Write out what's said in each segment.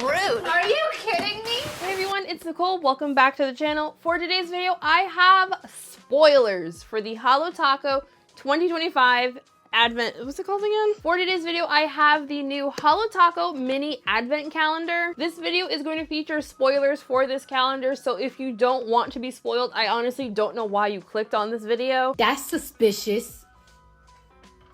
Rude. Are you kidding me? Hey everyone, it's Nicole. Welcome back to the channel. For today's video, I have spoilers for the Holo Taco 2025 Advent. What's it called again? For today's video, I have the new Holo Taco mini Advent calendar. This video is going to feature spoilers for this calendar, so if you don't want to be spoiled, I honestly don't know why you clicked on this video. That's suspicious.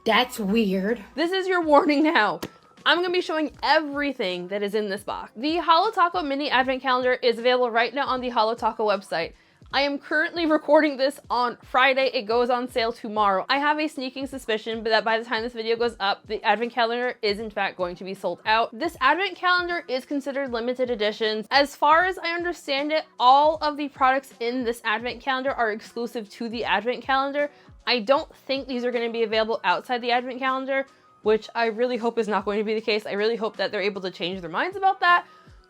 That's weird. This is your warning now. I'm going to be showing everything that is in this box. The Holo Taco mini Advent calendar is available right now on the Holo Taco website. I am currently recording this on Friday. It goes on sale tomorrow. I have a sneaking suspicion that by the time this video goes up, the Advent calendar is in fact going to be sold out. This Advent calendar is considered limited editions. As far as I understand it, all of the products in this Advent calendar are exclusive to the Advent calendar. I don't think these are going to be available outside the Advent calendar, which I really hope is not going to be the case. I really hope that they're able to change their minds about that,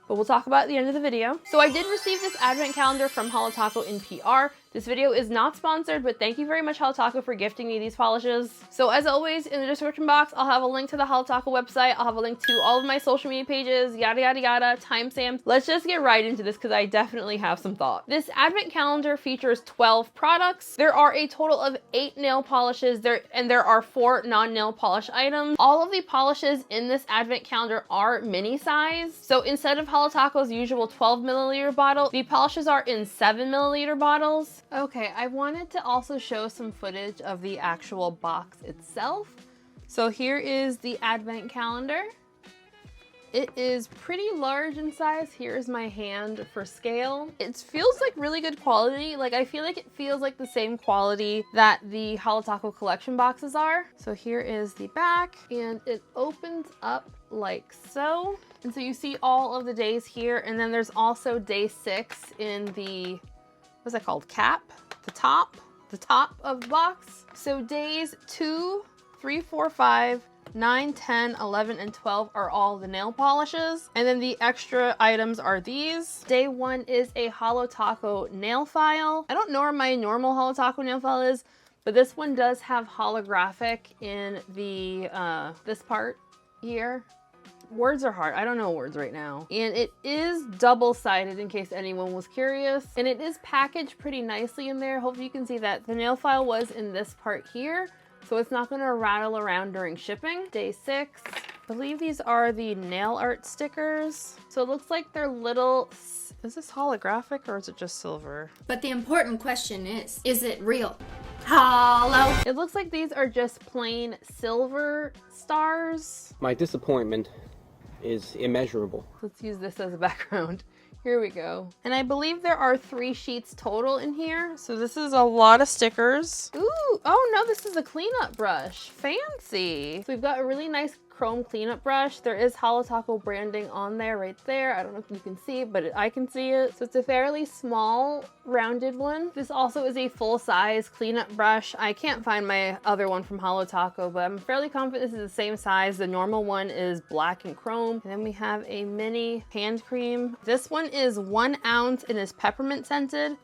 but we'll talk about it at the end of the video. So I did receive this Advent calendar from Holo Taco in PR. This video is not sponsored, but thank you very much, Holo Taco, for gifting me these polishes. So as always, in the description box, I'll have a link to the Holo Taco website. I'll have a link to all of my social media pages, yada, yada, yada, timestamps. Let's just get right into this because I definitely have some thought. This Advent calendar features 12 products. There are a total of 8 nail polishes and there are 4 non-nail polish items. All of the polishes in this Advent calendar are mini size. So instead of Holo Taco's usual 12 milliliter bottle, the polishes are in 7 milliliter bottles. Okay, I wanted to also show some footage of the actual box itself. So here is the Advent calendar. It is pretty large in size. Here's my hand for scale. It feels like really good quality. Like I feel like it feels like the same quality that the Holo Taco collection boxes are. So here is the back and it opens up like so. And so you see all of the days here. And then there's also day 6 in the, what's that called? Cap? The top of the box. So days 2, 3, 4, 5, 9, 10, 11, and 12 are all the nail polishes. And then the extra items are these. Day 1 is a Holo Taco nail file. I don't know where my normal Holo Taco nail file is, but this one does have holographic in the, this part here. Words are hard. I don't know words right now. And it is double-sided in case anyone was curious. And it is packaged pretty nicely in there. Hopefully you can see that. The nail file was in this part here, so it's not going to rattle around during shipping. Day 6. I believe these are the nail art stickers. So it looks like they're little... Is this holographic or is it just silver? But the important question is it real? Holo. It looks like these are just plain silver stars. My disappointment is immeasurable. Let's use this as a background. Here we go. And I believe there are 3 sheets total in here. So this is a lot of stickers. Ooh, oh no, this is a cleanup brush. Fancy. So we've got a really nice chrome cleanup brush. There is Holo Taco branding on there right there. I don't know if you can see, but I can see it. So it's a fairly small rounded one. This also is a full-size cleanup brush. I can't find my other one from Holo Taco, but I'm fairly confident this is the same size. The normal one is black and chrome. And then we have a mini hand cream. This one is 1 ounce and is peppermint scented.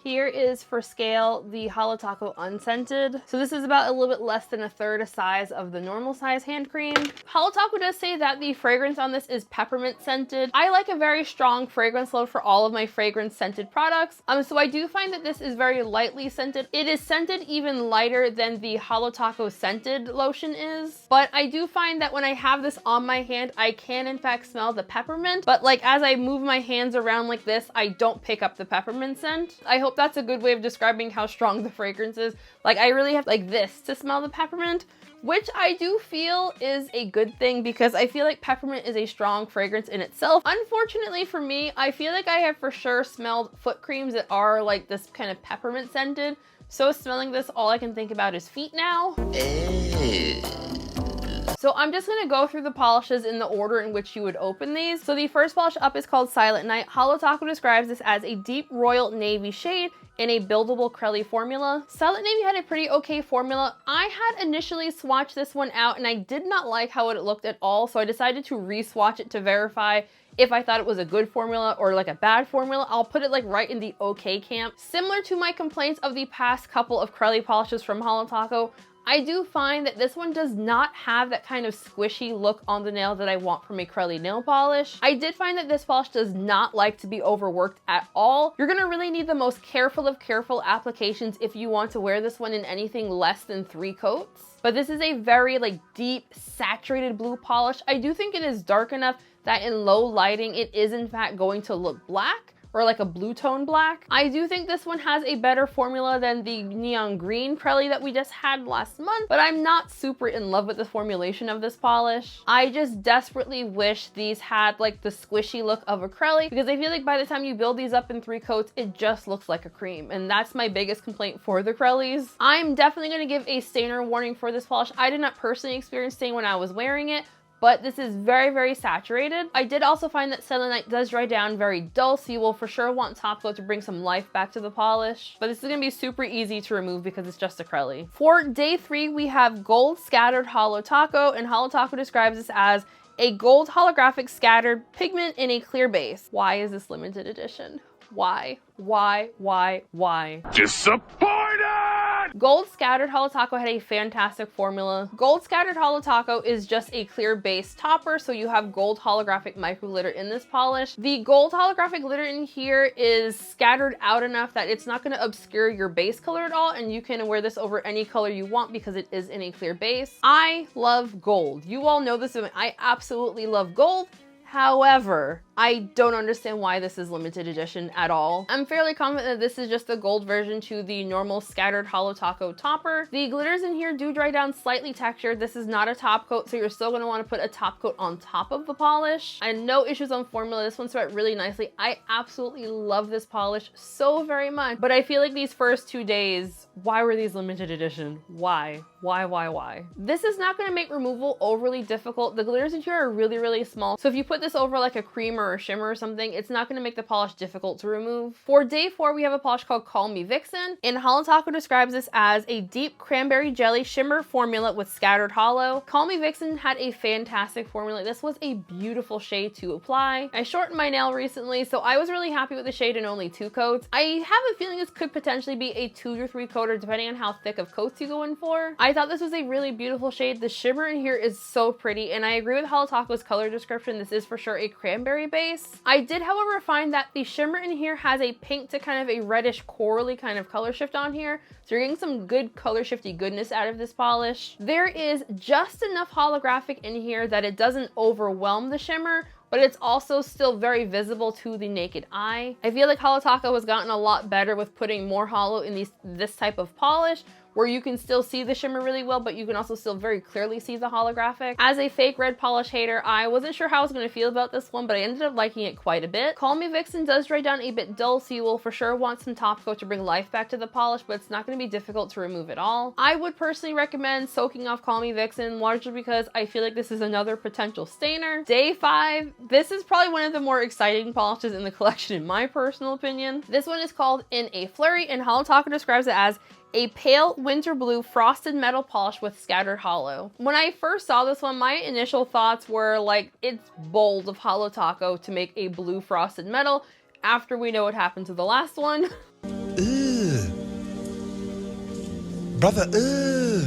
Here is for scale the Holo Taco unscented. So this is about a little bit less than 1/3 a size of the normal size hand cream. Holo Taco does say that the fragrance on this is peppermint scented. I like a very strong fragrance load for all of my fragrance scented products. So I do find that this is very lightly scented. It is scented even lighter than the Holo Taco scented lotion is. But I do find that when I have this on my hand, I can in fact smell the peppermint. But like as I move my hands around like this, I don't pick up the peppermint scent. I hope that's a good way of describing how strong the fragrance is. Like I really have like this to smell the peppermint, which I do feel is a good thing because I feel like peppermint is a strong fragrance in itself. Unfortunately for me, I feel like I have for sure smelled foot creams that are like this kind of peppermint scented. So smelling this, all I can think about is feet now. So I'm just gonna go through the polishes in the order in which you would open these. So the first polish up is called Silent Night. Holo Taco describes this as a deep royal navy shade in a buildable Crelly formula. Silent Navy had a pretty okay formula. I had initially swatched this one out and I did not like how it looked at all, so I decided to re-swatch it to verify if I thought it was a good formula or like a bad formula. I'll put it like right in the okay camp. Similar to my complaints of the past couple of Crelly polishes from Holo Taco, I do find that this one does not have that kind of squishy look on the nail that I want from a Crelly nail polish. I did find that this polish does not like to be overworked at all. You're gonna really need the most careful of careful applications if you want to wear this one in anything less than 3 coats. But this is a very like deep, saturated blue polish. I do think it is dark enough that in low lighting, it is in fact going to look black, or like a blue tone black. I do think this one has a better formula than the neon green Crelly that we just had last month, but I'm not super in love with the formulation of this polish. I just desperately wish these had like the squishy look of a Crelly, because I feel like by the time you build these up in 3 coats, it just looks like a cream. And that's my biggest complaint for the Crellys. I'm definitely gonna give a stainer warning for this polish. I did not personally experience stain when I was wearing it, but this is very, very saturated. I did also find that selenite does dry down very dull, so you will for sure want top coat to bring some life back to the polish. But this is gonna be super easy to remove because it's just a Crelly. For day 3, we have gold scattered Holo Taco, and Holo Taco describes this as a gold holographic scattered pigment in a clear base. Why is this limited edition? Why? Disappointed! Gold Scattered Holo Taco had a fantastic formula. Gold Scattered Holo Taco is just a clear base topper, so you have gold holographic micro glitter in this polish. The gold holographic glitter in here is scattered out enough that it's not going to obscure your base color at all, and you can wear this over any color you want because it is in a clear base. I love gold. You all know this. I absolutely love gold. However, I don't understand why this is limited edition at all. I'm fairly confident that this is just the gold version to the normal scattered Holo Taco topper. The glitters in here do dry down slightly textured. This is not a top coat, so you're still gonna wanna put a top coat on top of the polish. And no issues on formula. This one's wet really nicely. I absolutely love this polish so very much, but I feel like these first 2 days, why were these limited edition? Why? Why? This is not gonna make removal overly difficult. The glitters in here are really, really small. So if you put this over like a cream or a shimmer or something, it's not gonna make the polish difficult to remove. For day 4, we have a polish called Call Me Vixen, and Holo Taco describes this as a deep cranberry jelly shimmer formula with scattered holo. Call Me Vixen had a fantastic formula. This was a beautiful shade to apply. I shortened my nail recently, so I was really happy with the shade in only 2 coats. I have a feeling this could potentially be a 2 or 3 coater depending on how thick of coats you go in for. I thought this was a really beautiful shade. The shimmer in here is so pretty, and I agree with Holo Taco's color description. This is for sure a cranberry base. I did, however, find that the shimmer in here has a pink to kind of a reddish corally kind of color shift on here. So you're getting some good color shifty goodness out of this polish. There is just enough holographic in here that it doesn't overwhelm the shimmer, but it's also still very visible to the naked eye. I feel like Holo Taco has gotten a lot better with putting more holo in this type of polish, where you can still see the shimmer really well, but you can also still very clearly see the holographic. As a fake red polish hater, I wasn't sure how I was going to feel about this one, but I ended up liking it quite a bit. Call Me Vixen does dry down a bit dull, so you will for sure want some top coat to bring life back to the polish, but it's not going to be difficult to remove at all. I would personally recommend soaking off Call Me Vixen, largely because I feel like this is another potential stainer. Day 5, this is probably one of the more exciting polishes in the collection in my personal opinion. This one is called In a Flurry, and Holo Taco describes it as a pale winter blue frosted metal polish with scattered holo. When I first saw this one, my initial thoughts were like, it's bold of Holo Taco to make a blue frosted metal after we know what happened to the last one. Ugh. Brother, ugh.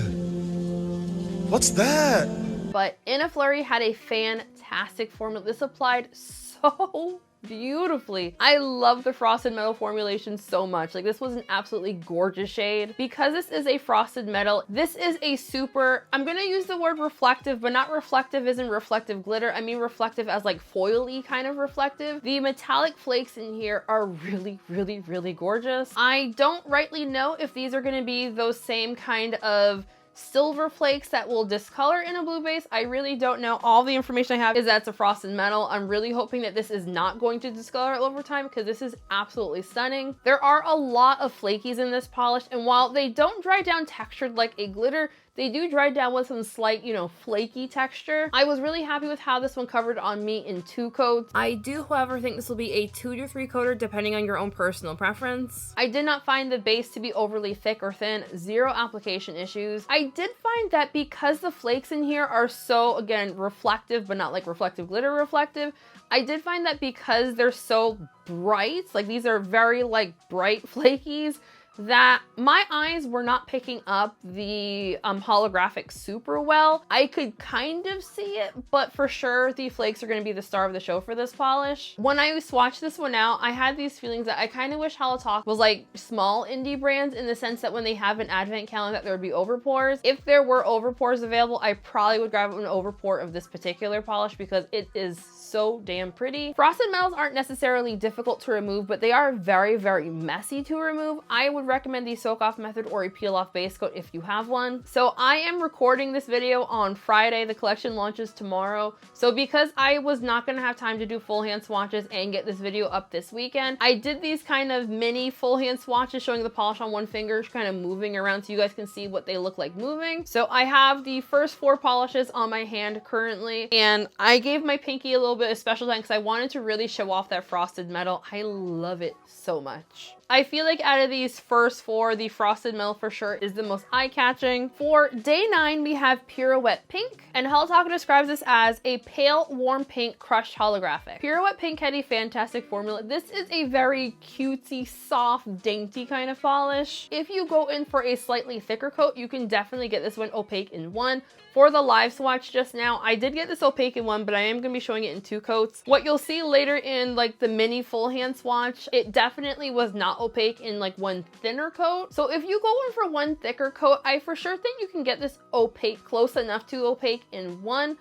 What's that? But In a Flurry had a fantastic formula. This applied so beautifully. I love the frosted metal formulation so much. Like, this was an absolutely gorgeous shade. Because this is a frosted metal, this is a super, I'm gonna use the word reflective, but not reflective as in reflective glitter. I mean reflective as like foil-y kind of reflective. The metallic flakes in here are really, really, really gorgeous. I don't rightly know if these are gonna be those same kind of silver flakes that will discolor in a blue base. I really don't know. All the information I have is that it's a frosted metal. I'm really hoping that this is not going to discolor over time because this is absolutely stunning. There are a lot of flakies in this polish, and while they don't dry down textured like a glitter, they do dry down with some slight, you know, flaky texture. I was really happy with how this one covered on me in 2 coats. I do, however, think this will be a 2 to 3 coater depending on your own personal preference. I did not find the base to be overly thick or thin, 0 application issues. I did find that because the flakes in here are so, again, reflective, but not like reflective glitter reflective, I did find that because they're so bright, like these are very like bright flakies, that my eyes were not picking up the holographic super well. I could kind of see it, but for sure the flakes are going to be the star of the show for this polish. When I swatched this one out, I had these feelings that I kind of wish Holo Taco was like small indie brands, in the sense that when they have an advent calendar that there would be overpours. If there were overpours available, I probably would grab an overpour of this particular polish because it is so damn pretty. Frosted metals aren't necessarily difficult to remove, but they are very, very messy to remove. I would recommend the soak off method or a peel off base coat if you have one. So I am recording this video on Friday. The collection launches tomorrow. So because I was not going to have time to do full hand swatches and get this video up this weekend, I did these kind of mini full hand swatches showing the polish on one finger, kind of moving around so you guys can see what they look like moving. So I have the first 4 polishes on my hand currently, and I gave my pinky a little bit of special time because I wanted to really show off that frosted metal. I love it so much. I feel like out of these first 4, the frosted metal for sure is the most eye-catching. For day 9, we have Pirouette Pink, and Holo Taco describes this as a pale, warm pink crushed holographic. Pirouette Pink had a fantastic formula. This is a very cutesy, soft, dainty kind of polish. If you go in for a slightly thicker coat, you can definitely get this one opaque in 1. For the live swatch just now, I did get this opaque in 1, but I am going to be showing it in 2 coats. What you'll see later in like the mini full hand swatch, it definitely was not opaque in like 1 thinner coat. So if you go in for 1 thicker coat, I for sure think you can get this opaque, close enough to opaque in 1.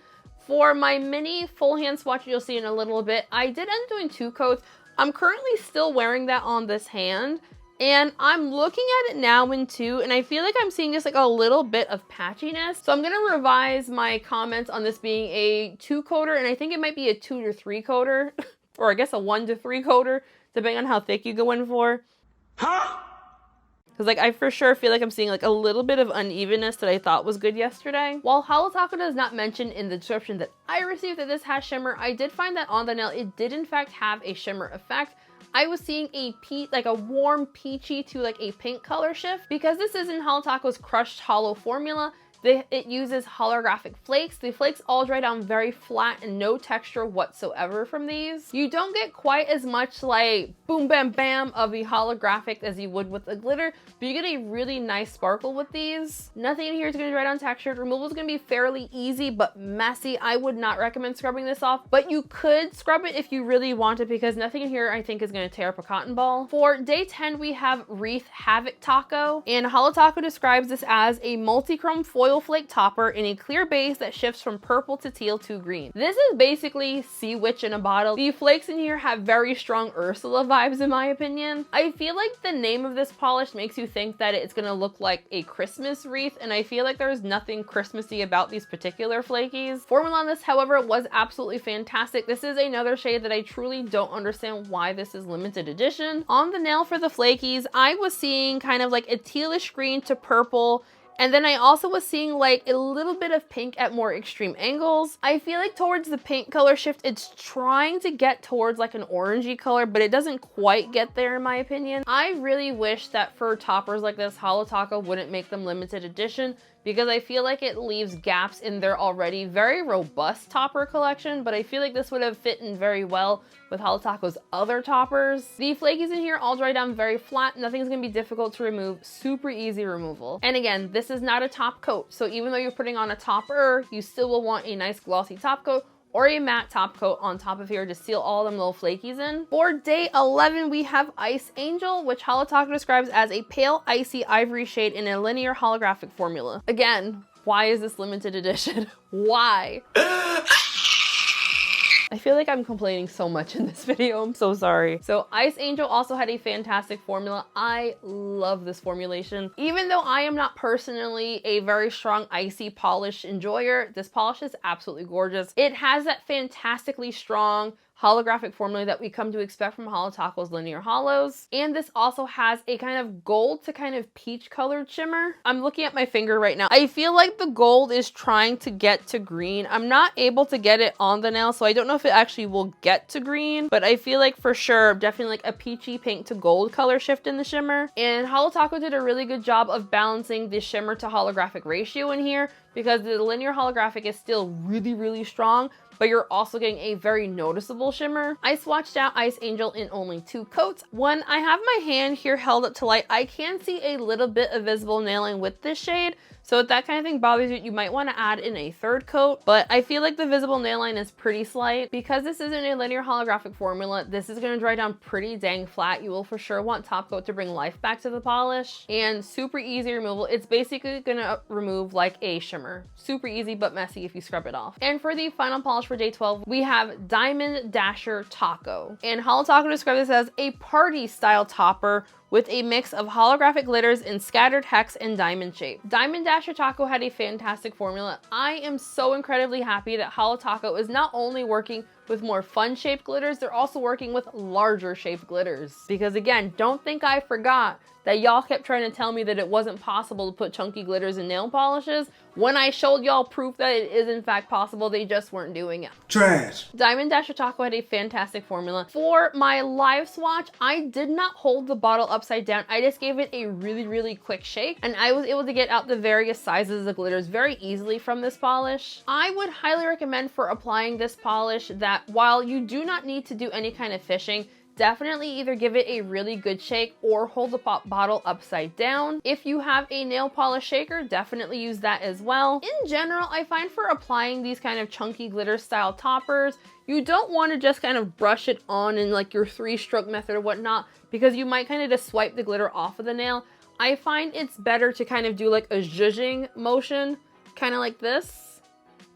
For my mini full hand swatch, you'll see in a little bit, I did end up doing 2 coats. I'm currently still wearing that on this hand, and I'm looking at it now in 2, and I feel like I'm seeing just like a little bit of patchiness. So I'm gonna revise my comments on this being a 2 coater, and I think it might be a 2 to 3 coater, or I guess a 1 to 3 coater, depending on how thick you go in for. Huh? Because like I for sure feel like I'm seeing like a little bit of unevenness that I thought was good yesterday. While Holo Taco does not mention in the description that I received that this has shimmer, I did find that on the nail it did in fact have a shimmer effect. I was seeing like a warm peachy to like a pink color shift. Because this isn't Holo Taco's crushed holo formula, it uses holographic flakes. The flakes all dry down very flat and no texture whatsoever from these. You don't get quite as much like boom bam bam of a holographic as you would with a glitter, but you get a really nice sparkle with these. Nothing in here is going to dry down textured. Removal is going to be fairly easy but messy. I would not recommend scrubbing this off, but you could scrub it if you really want it, because nothing in here I think is going to tear up a cotton ball. For day 10, we have Wreath Havoc Taco, and Holo Taco describes this as a multi-chrome foil flake topper in a clear base that shifts from purple to teal to green. This is basically Sea Witch in a bottle. The flakes in here have very strong Ursula vibes in my opinion. I feel like the name of this polish makes you think that it's gonna look like a Christmas wreath, and I feel like there's nothing Christmassy about these particular flakies. Formula on this, however, was absolutely fantastic. This is another shade that I truly don't understand why this is limited edition. On the nail for the flakies, I was seeing kind of like a tealish green to purple, and then I also was seeing like a little bit of pink at more extreme angles. I feel like towards the pink color shift, it's trying to get towards like an orangey color, but it doesn't quite get there in my opinion. I really wish that for toppers like this, Holo Taco wouldn't make them limited edition, because I feel like it leaves gaps in their already very robust topper collection, but I feel like this would have fit in very well with Holo Taco's other toppers. The flakies in here all dry down very flat. Nothing's gonna be difficult to remove, super easy removal. And again, this is not a top coat, so even though you're putting on a topper, you still will want a nice glossy top coat or a matte top coat on top of here to seal all them little flakies in. For day 11, we have Ice Angel, which Holo Taco describes as a pale, icy ivory shade in a linear holographic formula. Again, why is this limited edition? Why? I feel like I'm complaining so much in this video. I'm so sorry. So Ice Angel also had a fantastic formula. I love this formulation. Even though I am not personally a very strong icy polish enjoyer, this polish is absolutely gorgeous. It has that fantastically strong holographic formula that we come to expect from Holo Taco's linear holos. And this also has a kind of gold to kind of peach colored shimmer. I'm looking at my finger right now. I feel like the gold is trying to get to green. I'm not able to get it on the nail, so I don't know if it actually will get to green, but I feel like for sure, definitely like a peachy pink to gold color shift in the shimmer. And Holo Taco did a really good job of balancing the shimmer to holographic ratio in here, because the linear holographic is still really, really strong, but you're also getting a very noticeable shimmer. I swatched out Ice Angel in only 2 coats. When I have my hand here held up to light, I can see a little bit of visible nailing with this shade. So if that kind of thing bothers you, you might want to add in a 3rd coat, but I feel like the visible nail line is pretty slight. Because this isn't a linear holographic formula, this is going to dry down pretty dang flat. You will for sure want top coat to bring life back to the polish, and super easy removal. It's basically going to remove like a shimmer. Super easy but messy if you scrub it off. And for the final polish for day 12, we have Diamond Dasher Taco. And Holo Taco described this as a party style topper with a mix of holographic glitters in scattered hex and diamond shape. Diamond Dasher Taco had a fantastic formula. I am so incredibly happy that Holo Taco is not only working with more fun shaped glitters, they're also working with larger shaped glitters. Because again, don't think I forgot that y'all kept trying to tell me that it wasn't possible to put chunky glitters in nail polishes. When I showed y'all proof that it is in fact possible, they just weren't doing it. Trash. Diamond Dasher Taco had a fantastic formula. For my live swatch, I did not hold the bottle upside down. I just gave it a really quick shake, and I was able to get out the various sizes of glitters very easily from this polish. I would highly recommend for applying this polish that while you do not need to do any kind of fishing, definitely either give it a really good shake or hold the bottle upside down. If you have a nail polish shaker, definitely use that as well. In general, I find for applying these kind of chunky glitter style toppers, you don't want to just kind of brush it on in like your 3-stroke method or whatnot, because you might kind of just swipe the glitter off of the nail. I find it's better to kind of do like a zhuzhing motion, kind of like this.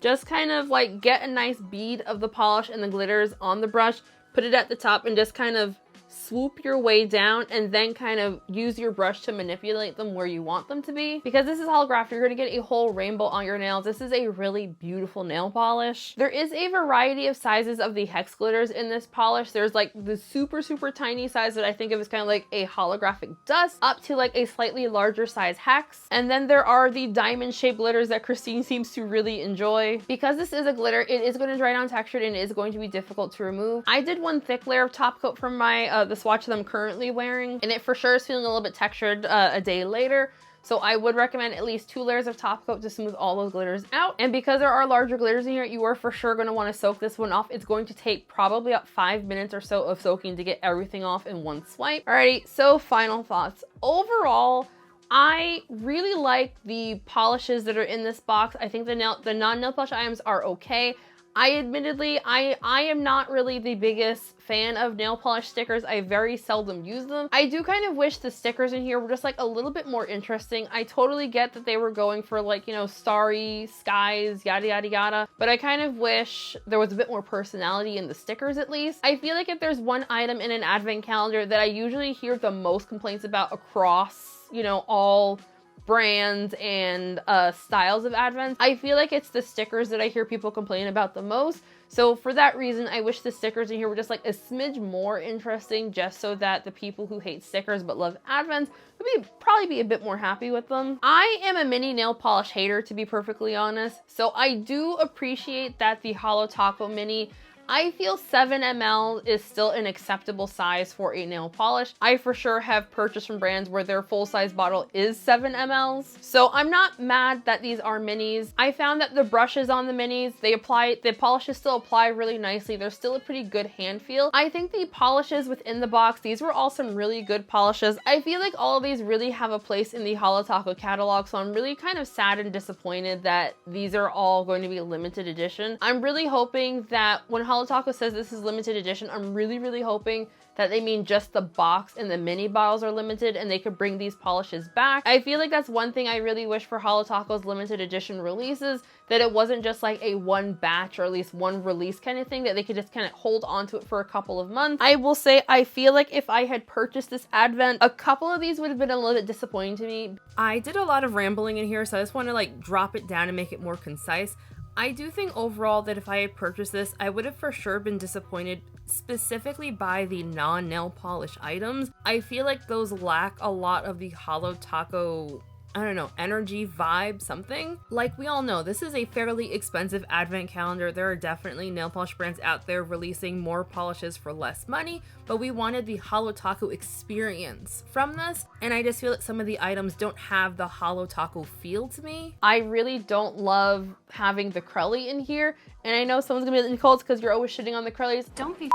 Just kind of like get a nice bead of the polish and the glitters on the brush, put it at the top, and just kind of swoop your way down, and then kind of use your brush to manipulate them where you want them to be. Because this is holographic, you're gonna get a whole rainbow on your nails. This is a really beautiful nail polish. There is a variety of sizes of the hex glitters in this polish. There's like the super tiny size that I think of as kind of like a holographic dust, up to like a slightly larger size hex. And then there are the diamond shaped glitters that Christine seems to really enjoy. Because this is a glitter, it is going to dry down textured and it is going to be difficult to remove. I did one thick layer of top coat from my the swatch that I'm currently wearing, and it for sure is feeling a little bit textured a day later. So I would recommend at least 2 layers of top coat to smooth all those glitters out. And because there are larger glitters in here, you are for sure going to want to soak this one off. It's going to take probably about 5 minutes or so of soaking to get everything off in one swipe. Alrighty, so final thoughts. Overall, I really like the polishes that are in this box. I think the non-nail polish items are okay. I admittedly, I am not really the biggest fan of nail polish stickers. I very seldom use them. I do kind of wish the stickers in here were just like a little bit more interesting. I totally get that they were going for like, you know, starry skies, yada yada yada, but I kind of wish there was a bit more personality in the stickers at least. I feel like if there's one item in an advent calendar that I usually hear the most complaints about across, you know, all brands and styles of advents, I feel like it's the stickers that I hear people complain about the most. So for that reason, I wish the stickers in here were just like a smidge more interesting, just so that the people who hate stickers but love advents would probably be a bit more happy with them. I am a mini nail polish hater, to be perfectly honest, so I do appreciate that the Holo Taco Mini, I feel 7 ml is still an acceptable size for a nail polish. I for sure have purchased from brands where their full-size bottle is 7 mls. So I'm not mad that these are minis. I found that the brushes on the minis, the polishes still apply really nicely. There's still a pretty good hand feel. I think the polishes within the box, these were all some really good polishes. I feel like all of these really have a place in the Holo Taco catalog, so I'm really kind of sad and disappointed that these are all going to be limited edition. I'm really hoping that when Holo Taco says this is limited edition, I'm really hoping that they mean just the box and the mini bottles are limited and they could bring these polishes back. I feel like that's one thing I really wish for Holo Taco's limited edition releases, that it wasn't just like a one batch or at least one release kind of thing, that they could just kind of hold on to it for a couple of months. I will say, I feel like if I had purchased this advent, a couple of these would have been a little bit disappointing to me. I did a lot of rambling in here, so I just want to like drop it down and make it more concise. I do think overall that if I had purchased this, I would have for sure been disappointed specifically by the non-nail polish items. I feel like those lack a lot of the Holo Taco I don't know, energy, vibe, something. Like we all know, this is a fairly expensive advent calendar. There are definitely nail polish brands out there releasing more polishes for less money, but we wanted the Holo Taco experience from this, and I just feel that some of the items don't have the Holo Taco feel to me. I really don't love having the Crelly in here, and I know someone's gonna be like, Nicole, it's because you're always shitting on the Crellys. Don't be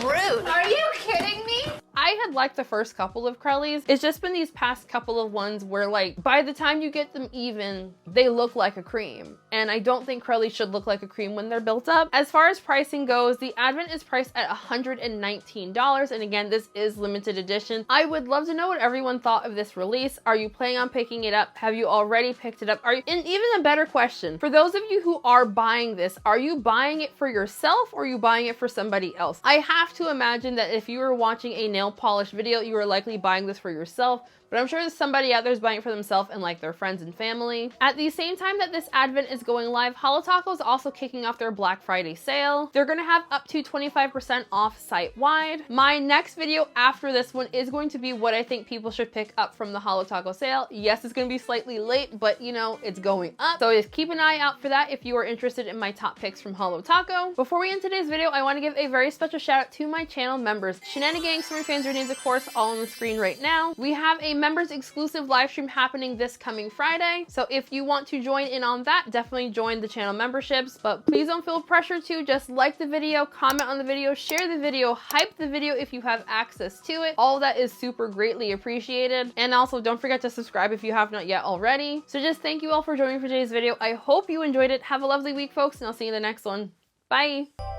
Rude. Are you kidding me? I had liked the first couple of Crellys. It's just been these past couple of ones where like by the time you get them even, they look like a cream. And I don't think Crellys should look like a cream when they're built up. As far as pricing goes, the Advent is priced at $119. And again, this is limited edition. I would love to know what everyone thought of this release. Are you planning on picking it up? Have you already picked it up? And even a better question, for those of you who are buying this, are you buying it for yourself or are you buying it for somebody else? I have to imagine that if you were watching a nail polish video, you are likely buying this for yourself, but I'm sure there's somebody out there who's buying it for themselves and like their friends and family. At the same time that this Advent is going live, Holo Taco is also kicking off their Black Friday sale. They're gonna have up to 25% off site-wide. My next video after this one is going to be what I think people should pick up from the Holo Taco sale. Yes, it's gonna be slightly late, but you know, it's going up. So just keep an eye out for that if you are interested in my top picks from Holo Taco. Before we end today's video, I wanna give a very special shout out to my channel members. Shenanigans, Summer Fans, your names of course, all on the screen right now. We have a members exclusive live stream happening this coming Friday. So if you want to join in on that, definitely join the channel memberships, but please don't feel pressure to. Just like the video, comment on the video, share the video, hype the video if you have access to it. All of that is super greatly appreciated. And also don't forget to subscribe if you have not yet already. So just thank you all for joining for today's video. I hope you enjoyed it. Have a lovely week, folks, and I'll see you in the next one. Bye.